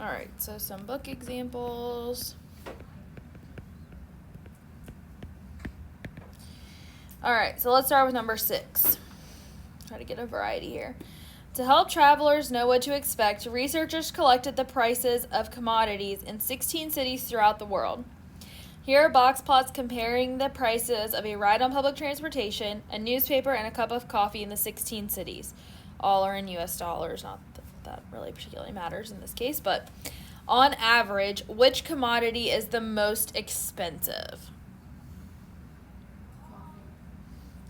All right, so some book examples. All right, so let's start with number 6. Try to get a variety here. To help travelers know what to expect, researchers collected the prices of commodities in 16 cities throughout the world. Here are box plots comparing the prices of a ride on public transportation, a newspaper, and a cup of coffee in the 16 cities. All are in US dollars, not that really particularly matters in this case, but on average, which commodity is the most expensive?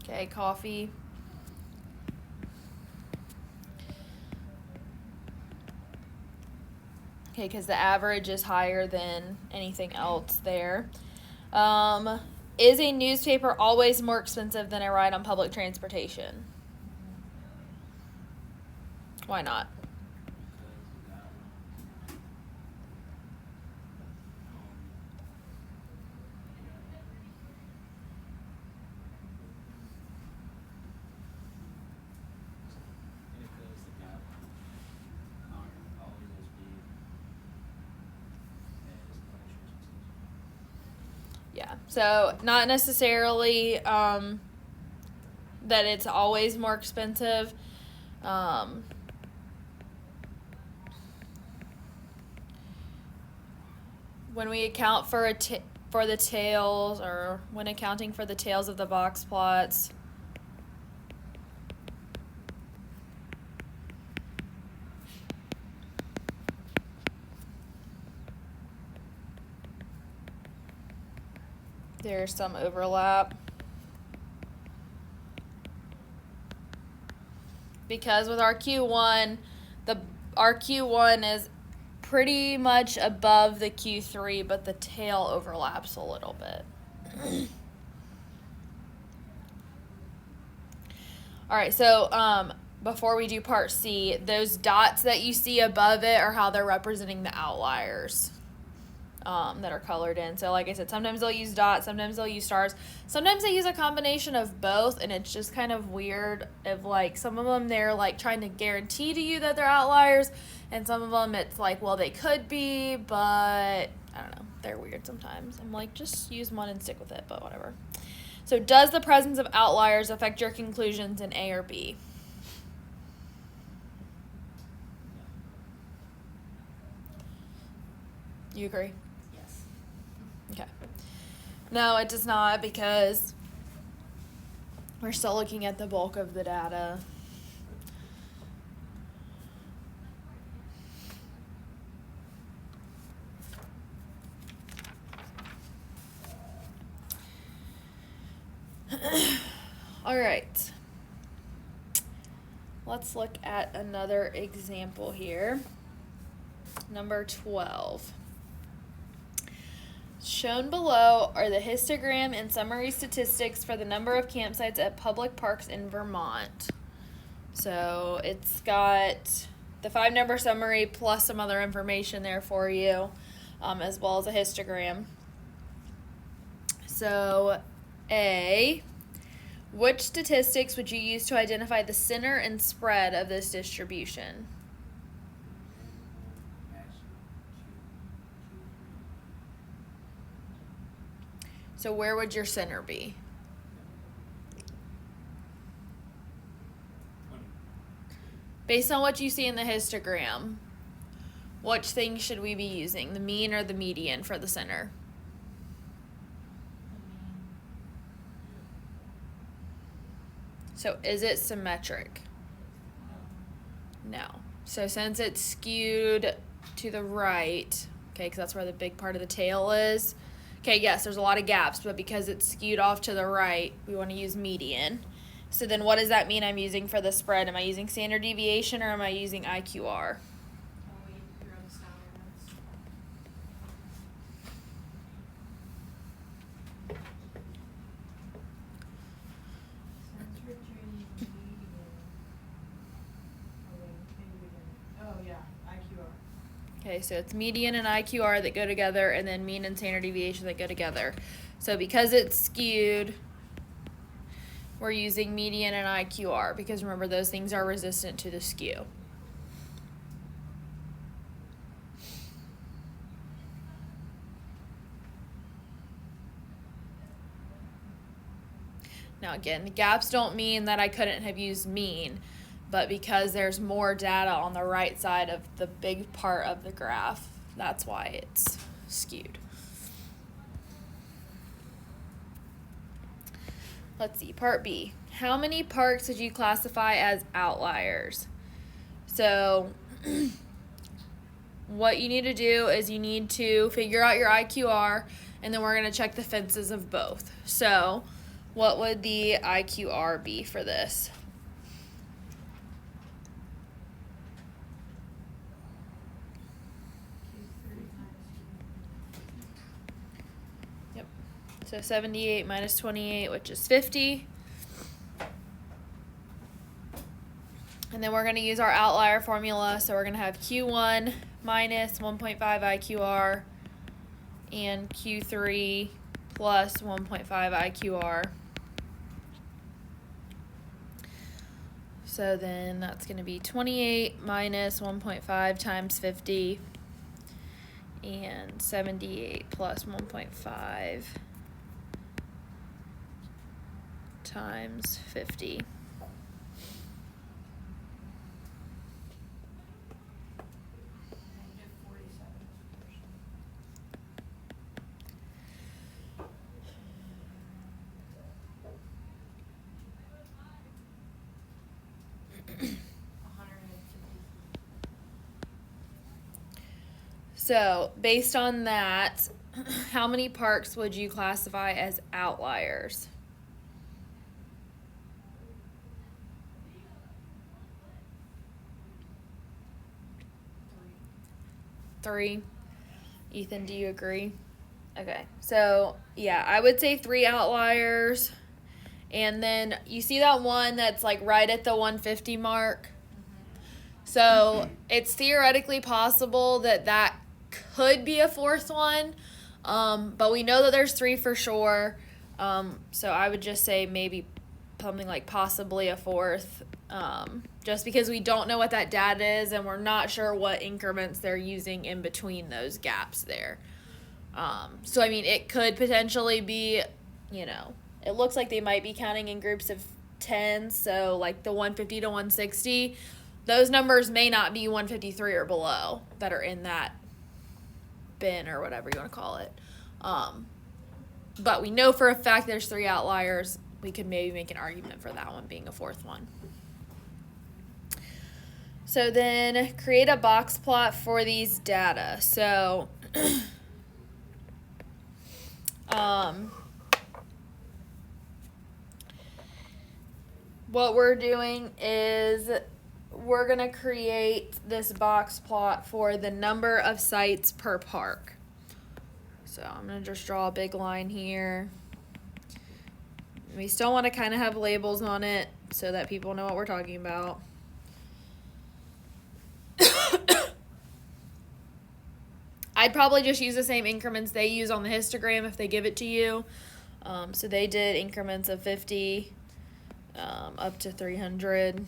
Okay, coffee. Okay, because the average is higher than anything else there. Is a newspaper always more expensive than a ride on public transportation? Why not? Yeah, so not necessarily that it's always more expensive. When we account for for the tails, or when accounting for the tails of the box plots, there's some overlap. Because with our Q1, our Q1 is pretty much above the Q3, but the tail overlaps a little bit. All right, so before we do part C, those dots that you see above it are how they're representing the outliers that are colored in. So like I said, sometimes they'll use dots, sometimes they'll use stars, sometimes they use a combination of both, and it's just kind of weird. Of like some of them they're like trying to guarantee to you that they're outliers, and some of them it's like, well, they could be, but I don't know, they're weird sometimes. I'm like, just use one and stick with it, but whatever. So does the presence of outliers affect your conclusions in A or B? You agree? Yes. Okay. No, it does not, because we're still looking at the bulk of the data. All right. Let's look at another example here. Number 12. Shown below are the histogram and summary statistics for the number of campsites at public parks in Vermont. So it's got the 5-number summary plus some other information there for you, as well as a histogram. So A, which statistics would you use to identify the center and spread of this distribution? So where would your center be? Based on what you see in the histogram, which thing should we be using, the mean or the median for the center? So is it symmetric? No. So since it's skewed to the right, okay, because that's where the big part of the tail is. Okay, yes, there's a lot of gaps, but because it's skewed off to the right, we want to use median. So then what does that mean I'm using for the spread? Am I using standard deviation or am I using IQR? Okay, so it's median and IQR that go together, and then mean and standard deviation that go together. So because it's skewed, we're using median and IQR, because remember, those things are resistant to the skew. Now again, the gaps don't mean that I couldn't have used mean, but because there's more data on the right side of the big part of the graph, that's why it's skewed. Let's see, part B. How many parks would you classify as outliers? So what you need to do is you need to figure out your IQR, and then we're going to check the fences of both. So what would the IQR be for this? Yep. So 78 minus 28, which is 50. And then we're going to use our outlier formula. So we're going to have Q1 minus 1.5 IQR and Q3 plus 1.5 IQR. So then that's going to be 28 minus 1.5 times 50 and 78 plus 1.5 times 50. So, based on that, how many parks would you classify as outliers? 3. Ethan, do you agree? Okay, so yeah, I would say 3 outliers. And then you see that one that's like right at the 150 mark? So it's theoretically possible that that could be a 4th one, but we know that there's 3 for sure. So I would just say maybe something like possibly a 4th, just because we don't know what that data is and we're not sure what increments they're using in between those gaps there. So I mean, it could potentially be, it looks like they might be counting in groups of 10, so like the 150 to 160. Those numbers may not be 153 or below that are in that bin or whatever you want to call it. But we know for a fact there's 3 outliers. We could maybe make an argument for that one being a 4th one. So then create a box plot for these data. So what we're doing is we're going to create this box plot for the number of sites per park. So I'm going to just draw a big line here. We still want to kind of have labels on it so that people know what we're talking about. I'd probably just use the same increments they use on the histogram if they give it to you. So they did increments of 50 up to 300.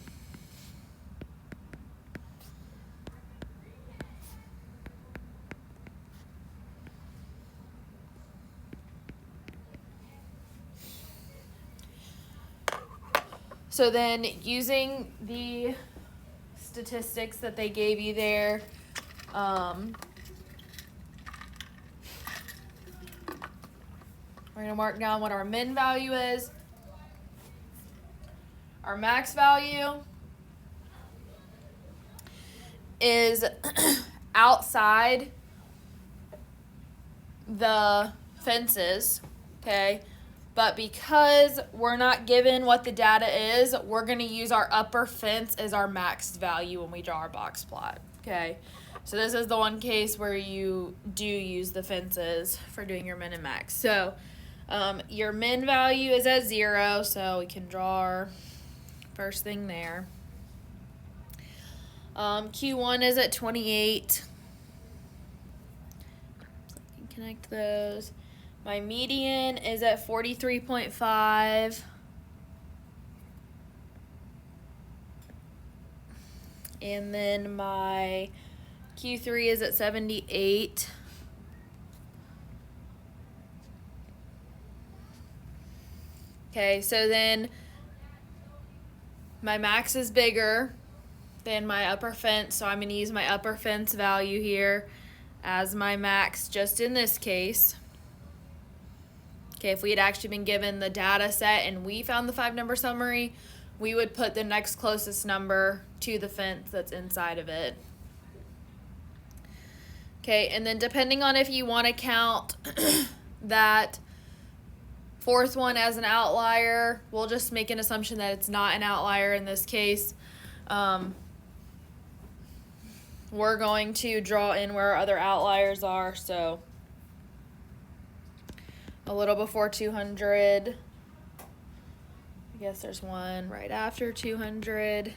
So then using the statistics that they gave you there, we're going to mark down what our min value is, our max value is outside the fences, okay? But because we're not given what the data is, we're going to use our upper fence as our max value when we draw our box plot, okay? So this is the one case where you do use the fences for doing your min and max. So your min value is at 0, so we can draw our first thing there. Q1 is at 28. So I can connect those. My median is at 43.5. And then my Q3 is at 78. Okay, so then my max is bigger than my upper fence, so I'm going to use my upper fence value here as my max just in this case. Okay, if we had actually been given the data set and we found the 5-number summary, we would put the next closest number to the fence that's inside of it. Okay, and then depending on if you want to count that fourth one as an outlier, we'll just make an assumption that it's not an outlier in this case. We're going to draw in where our other outliers are, so a little before 200. I guess there's one right after 200,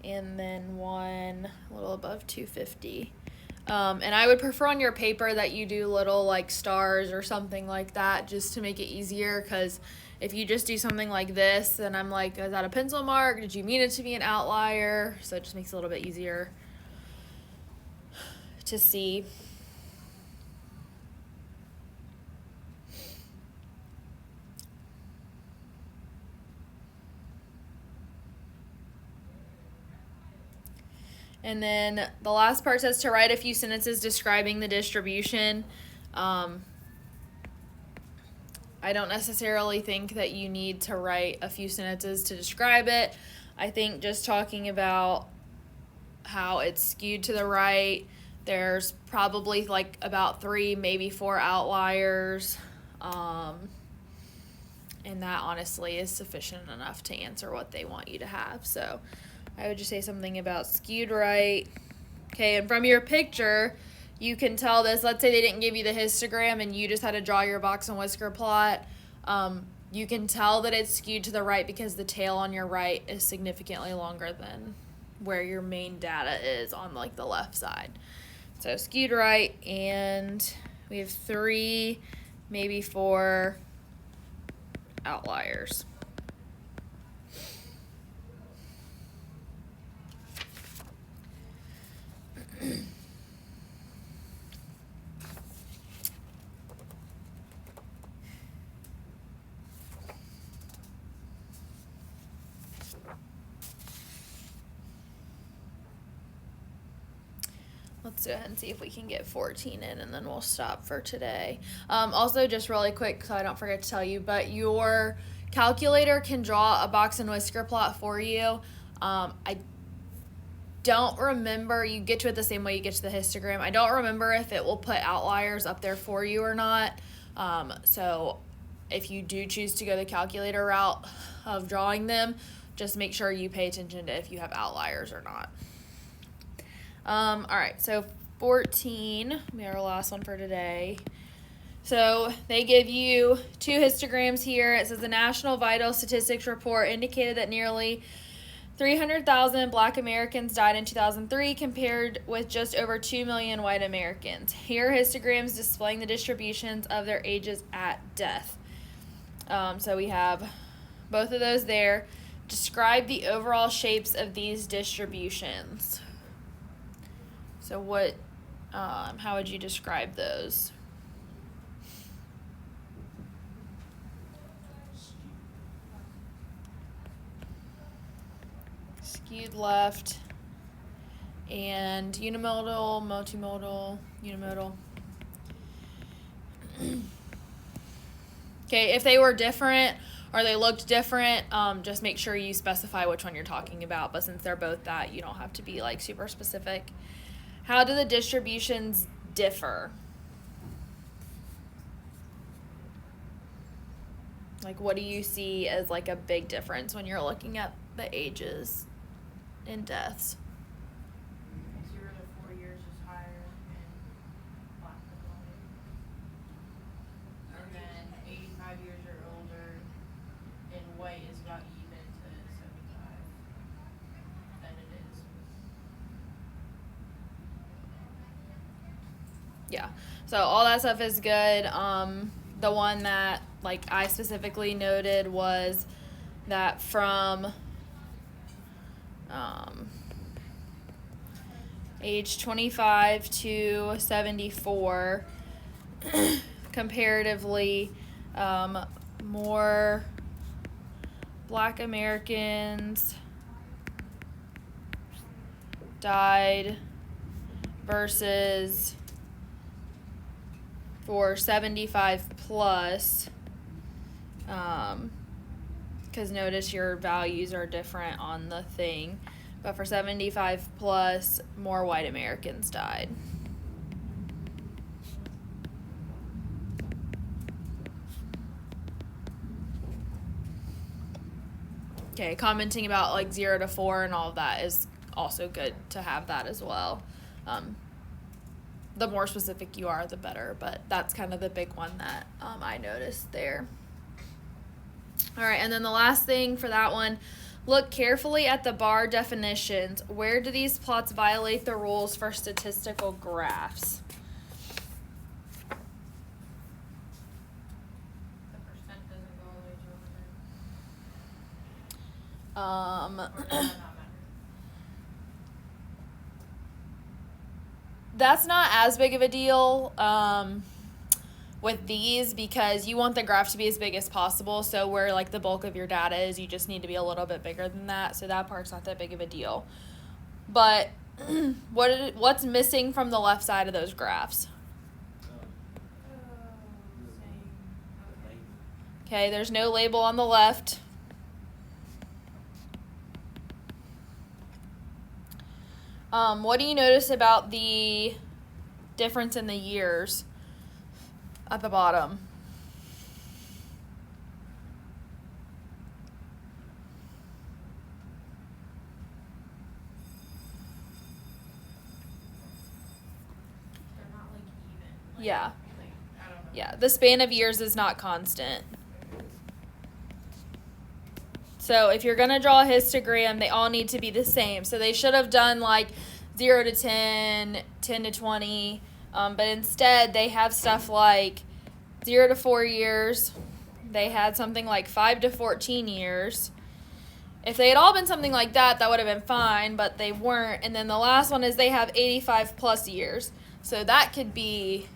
and then one a little above 250. And I would prefer on your paper that you do little like stars or something like that just to make it easier, because if you just do something like this, then I'm like, is that a pencil mark? Did you mean it to be an outlier? So it just makes it a little bit easier to see. And then the last part says to write a few sentences describing the distribution. I don't necessarily think that you need to write a few sentences to describe it. I think just talking about how it's skewed to the right, there's probably like about 3, maybe 4 outliers. And that honestly is sufficient enough to answer what they want you to have. So I would just say something about skewed right. Okay, and from your picture, you can tell this. Let's say they didn't give you the histogram and you just had to draw your box and whisker plot. You can tell that it's skewed to the right because the tail on your right is significantly longer than where your main data is on like the left side. So skewed right, and we have 3, maybe 4 outliers. Let's go ahead and see if we can get 14 in, and then we'll stop for today. Also, just really quick, so I don't forget to tell you, but your calculator can draw a box and whisker plot for you. I don't remember, you get to it the same way you get to the histogram. I don't remember if it will put outliers up there for you or not. So if you do choose to go the calculator route of drawing them, just make sure you pay attention to if you have outliers or not. All right, so 14, we have our last one for today. So they give you 2 histograms here. It says the National Vital Statistics Report indicated that nearly 300,000 Black Americans died in 2003 compared with just over 2 million white Americans. Here are histograms displaying the distributions of their ages at death. So we have both of those there. Describe the overall shapes of these distributions. So what, how would you describe those? Skewed left, and unimodal, multimodal, unimodal. Okay, if they were different or they looked different, just make sure you specify which one you're talking about. But since they're both that, you don't have to be like super specific. How do the distributions differ? Like, what do you see as like a big difference when you're looking at the ages in deaths? 0 to 4 years is higher in Black people. And then 85 years or older in white is about even to 75 than it is. Yeah, so all that stuff is good. The one that like I specifically noted was that from age 25 to 74, comparatively more Black Americans died versus for 75 plus, because notice your values are different on the thing, but for 75 plus, more white Americans died. Okay, commenting about like 0 to 4 and all of that is also good to have that as well. The more specific you are, the better, but that's kind of the big one that I noticed there. All right, and then the last thing for that one, look carefully at the bar definitions. Where do these plots violate the rules for statistical graphs? The percent doesn't go all the way to 100. Or does that not matter? That's not as big of a deal with these, because you want the graph to be as big as possible. So where like the bulk of your data is, you just need to be a little bit bigger than that. So that part's not that big of a deal. But what's missing from the left side of those graphs? Same. Okay, there's no label on the left. What do you notice about the difference in the years at the bottom? They're not like even. Like, Yeah. Like, I don't know. Yeah, the span of years is not constant. So if you're going to draw a histogram, they all need to be the same. So they should have done like 0 to 10, 10 to 20, but instead they have stuff like 0 to 4 years. They had something like 5 to 14 years. If they had all been something like that, that would have been fine, but they weren't. And then the last one is they have 85 plus years. So that could be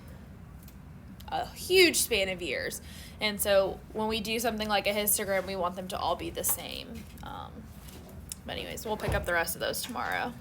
a huge span of years. And so when we do something like a histogram, we want them to all be the same. But anyways, we'll pick up the rest of those tomorrow.